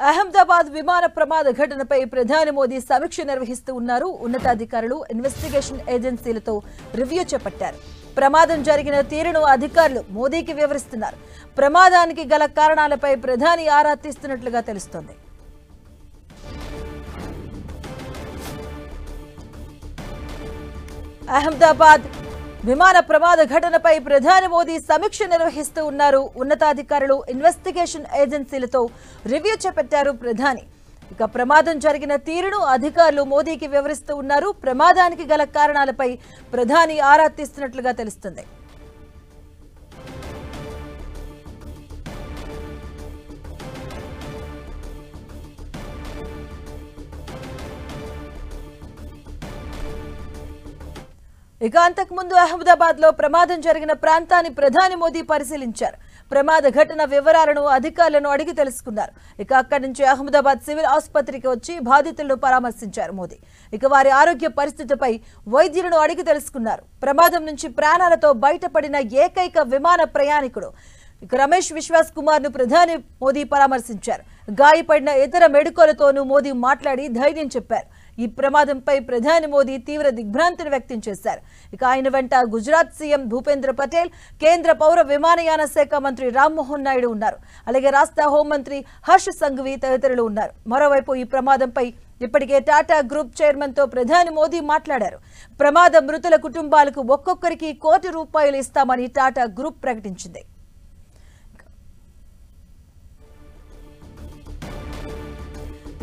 అహ్మదాబాద్ విమాన ప్రమాద ఘటనపై ప్రధాని మోదీ సమీక్ష నిర్వహిస్తూ ఉన్నారు. ఉన్నతాధికారులు ఇన్వెస్టిగేషన్ ఏజెన్సీలతో రివ్యూ చేపట్టారు. ప్రమాదం జరిగిన తీరును అధికారులు మోదీకి వివరిస్తున్నారు. ప్రమాదానికి గల కారణాలపై ప్రధాని ఆరా తీస్తున్నట్లుగా తెలుస్తోంది. అహ్మదాబాద్ విమాన ప్రమాద ఘటనపై ప్రధాని మోదీ సమీక్ష నిర్వహిస్తూ ఉన్నారు. ఉన్నతాధికారులు ఇన్వెస్టిగేషన్ ఏజెన్సీలతో రివ్యూ చేపట్టారు ప్రధాని. ఇక ప్రమాదం జరిగిన తీరును అధికారులు మోదీకి వివరిస్తూ ఉన్నారు. ప్రమాదానికి గల కారణాలపై ప్రధాని ఆరా తీస్తున్నట్లుగా తెలుస్తుంది. ఇక అంతకుముందు అహ్మదాబాద్ లో ప్రమాదం జరిగిన ప్రాంతాన్ని ప్రధాని మోదీ పరిశీలించారు. ప్రమాద ఘటన వివరాలను అధికారులను అడిగి తెలుసుకున్నారు. ఇక అక్కడి నుంచి అహ్మదాబాద్ సివిల్ ఆసుపత్రికి వచ్చి బాధితులను పరామర్శించారు మోదీ. ఇక వారి ఆరోగ్య పరిస్థితిపై వైద్యులను అడిగి తెలుసుకున్నారు. ప్రమాదం నుంచి ప్రాణాలతో బయటపడిన ఏకైక విమాన ప్రయాణికుడు ఇక రమేష్ విశ్వాస్ కుమార్ ను ప్రధాని మోదీ పరామర్శించారు. గాయపడిన ఇతర మెడికలతోనూ మోదీ మాట్లాడి ధైర్యం చెప్పారు. ఈ ప్రమాదంపై ప్రధాని మోదీ తీవ్ర దిగ్భ్రాంతిని వ్యక్తం చేశారు. ఇక ఆయన వెంట గుజరాత్ సీఎం భూపేంద్ర పటేల్, కేంద్ర పౌర విమానయాన శాఖ మంత్రి రామ్మోహన్ నాయుడు ఉన్నారు. అలాగే రాష్ట్ర హోంమంత్రి హర్ష్ సంఘవి తదితరులు ఉన్నారు. మరోవైపు ఈ ప్రమాదంపై ఇప్పటికే టాటా గ్రూప్ చైర్మన్ తో ప్రధాని మోదీ మాట్లాడారు. ప్రమాద మృతుల కుటుంబాలకు ఒక్కొక్కరికి ₹1 కోటి ఇస్తామని టాటా గ్రూప్ ప్రకటించింది.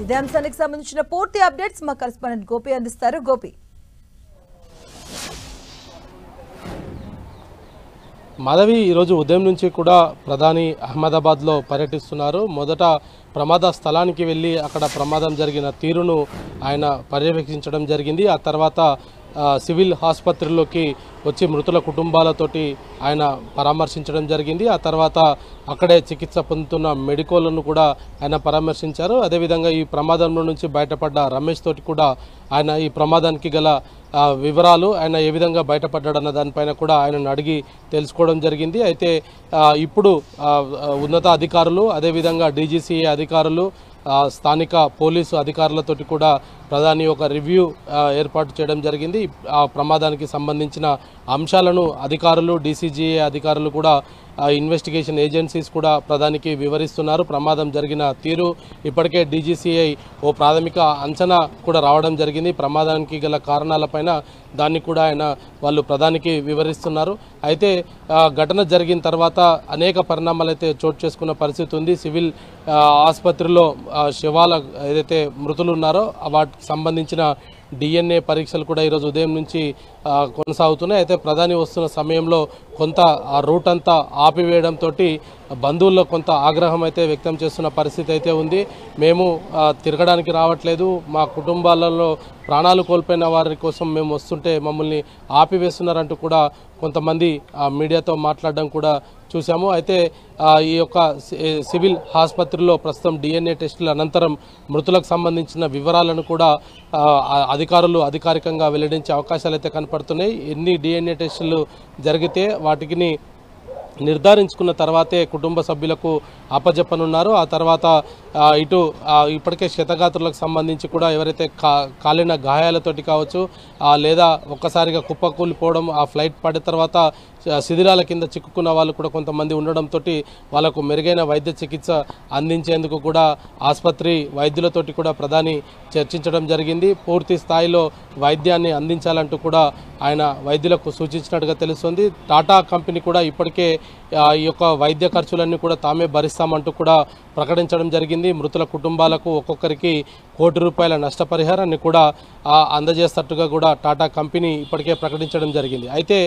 ఇదే అంశానికి సంబంధించిన పూర్తి అప్డేట్స్ మా కరెస్పాండెంట్ గోపి అందిస్తారు. గోపి, మాధవి, ఈరోజు ఉదయం నుంచి కూడా ప్రధాని అహ్మదాబాద్లో పర్యటిస్తున్నారు. మొదట ప్రమాద స్థలానికి వెళ్ళి అక్కడ ప్రమాదం జరిగిన తీరును ఆయన పర్యవేక్షించడం జరిగింది. ఆ తర్వాత సివిల్ ఆసుపత్రిలోకి వచ్చి మృతుల కుటుంబాలతోటి ఆయన పరామర్శించడం జరిగింది. ఆ తర్వాత అక్కడే చికిత్స పొందుతున్న మెడికోలను కూడా ఆయన పరామర్శించారు. అదేవిధంగా ఈ ప్రమాదంలో నుంచి బయటపడ్డ రమేష్ తోటి కూడా ఆయన ఈ ప్రమాదానికి గల వివరాలు, ఆయన ఏ విధంగా బయటపడ్డాడన్న దానిపైన కూడా ఆయనను అడిగి తెలుసుకోవడం జరిగింది. అయితే ఇప్పుడు ఉన్నత అధికారులు, అదేవిధంగా డీజీసీఏ అధికారులు, స్థానిక పోలీసు అధికారులతోటి కూడా ప్రధాని ఒక రివ్యూ ఏర్పాటు చేయడం జరిగింది. ఆ ప్రమాదానికి సంబంధించిన అంశాలను అధికారులు, డీసీజీఏ అధికారులు కూడా ఇన్వెస్టిగేషన్ ఏజెన్సీస్ కూడా ప్రధానికి వివరిస్తున్నారు. ప్రమాదం జరిగిన తీరు ఇప్పటికే డీజీసీఐ ఓ ప్రాథమిక అంచనా కూడా రావడం జరిగింది. ప్రమాదానికి గల కారణాలపైన దాన్ని కూడా వాళ్ళు ప్రధానికి వివరిస్తున్నారు. అయితే ఘటన జరిగిన తర్వాత అనేక పరిణామాలు అయితే చోటు చేసుకున్న పరిస్థితి ఉంది. సివిల్ ఆసుపత్రిలో శవాల ఏదైతే మృతులు ఉన్నారో వాటికి సంబంధించిన DNA పరీక్షలు కూడా ఈరోజు ఉదయం నుంచి కొనసాగుతున్నాయి. అయితే ప్రధాని వస్తున్న సమయంలో కొంత ఆ రూట్ అంతా ఆపివేయడంతో బంధువుల్లో కొంత ఆగ్రహం అయితే వ్యక్తం చేస్తున్న పరిస్థితి అయితే ఉంది. మేము తిరగడానికి రావట్లేదు, మా కుటుంబాలలో ప్రాణాలు కోల్పోయిన వారి కోసం మేము వస్తుంటే మమ్మల్ని ఆపివేస్తున్నారంటూ కూడా కొంతమంది మీడియాతో మాట్లాడడం కూడా చూసాము. అయితే ఈ యొక్క సివిల్ ఆసుపత్రిలో ప్రస్తుతం DNA టెస్టుల అనంతరం మృతులకు సంబంధించిన వివరాలను కూడా అధికారులు అధికారికంగా వెల్లడించే అవకాశాలు అయితే కనపడుతున్నాయి. ఎన్ని DNA టెస్టులు జరిగితే వాటిని నిర్ధారించుకున్న తర్వాతే కుటుంబ సభ్యులకు అప్పజెప్పనున్నారు. ఆ తర్వాత ఇటు ఇప్పటికే క్షతగాత్రులకు సంబంధించి కూడా ఎవరైతే కాలిన గాయాలతోటి కావచ్చు, లేదా ఒక్కసారిగా కుప్పకూలిపోవడం, ఆ ఫ్లైట్ పడిన తర్వాత శిథిలాల కింద చిక్కుకున్న వాళ్ళు కూడా కొంతమంది ఉండడంతో వాళ్ళకు మెరుగైన వైద్య చికిత్స అందించేందుకు కూడా ఆసుపత్రి వైద్యులతోటి కూడా ప్రధాని చర్చించడం జరిగింది. పూర్తి స్థాయిలో వైద్యాన్ని అందించాలంటూ కూడా ఆయన వైద్యులకు సూచించినట్టుగా తెలుస్తుంది. టాటా కంపెనీ కూడా ఇప్పటికే ఈ యొక్క వైద్య ఖర్చులన్నీ కూడా తామే భరిస్తామంటూ కూడా ప్రకటించడం జరిగింది. మృతుల కుటుంబాలకు ఒక్కొక్కరికి ₹1 కోటి నష్టపరిహారాన్ని కూడా అందజేస్తట్టుగా కూడా టాటా కంపెనీ ఇప్పటికే ప్రకటించడం జరిగింది. అయితే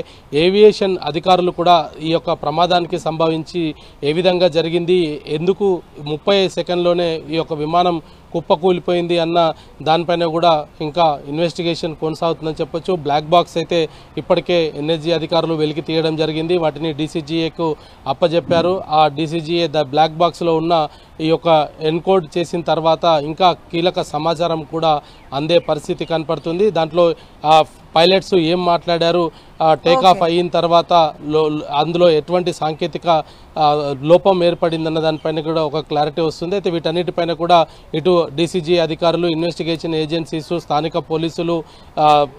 ఏవియేషన్ అధికారులు కూడా ఈ యొక్క ప్రమాదానికి సంభవించి ఏ విధంగా జరిగింది, ఎందుకు 30 సెకండ్లోనే ఈ యొక్క విమానం కుప్పకూలిపోయింది అన్న దానిపైన కూడా ఇంకా ఇన్వెస్టిగేషన్ కొనసాగుతుందని చెప్పొచ్చు. బ్లాక్ బాక్స్ అయితే ఇప్పటికే ఎన్ఎస్జీ అధికారులు వెలికి తీయడం జరిగింది. వాటిని డీసీజీఏకు అప్పజెప్పారు. ఆ డీసీజీఏ బ్లాక్ బాక్స్లో ఉన్న ఈ యొక్క ఎన్కోడ్ చేసిన తర్వాత ఇంకా కీలక సమాచారం కూడా అందే పరిస్థితి కనపడుతుంది. దాంట్లో పైలట్స్ ఏం మాట్లాడారు, టేక్ ఆఫ్ అయిన తర్వాత అందులో ఎటువంటి సాంకేతిక లోపం ఏర్పడిందన్న దానిపైన కూడా ఒక క్లారిటీ వస్తుంది. అయితే వీటన్నిటిపైన కూడా ఇటు డీసీజీ అధికారులు, ఇన్వెస్టిగేషన్ ఏజెన్సీస్, స్థానిక పోలీసులు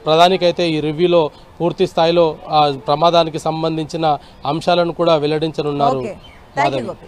ప్రధానికైతే ఈ రివ్యూలో పూర్తి స్థాయిలో ప్రమాదానికి సంబంధించిన అంశాలను కూడా వెల్లడించనున్నారు. థాంక్యూ గోపి.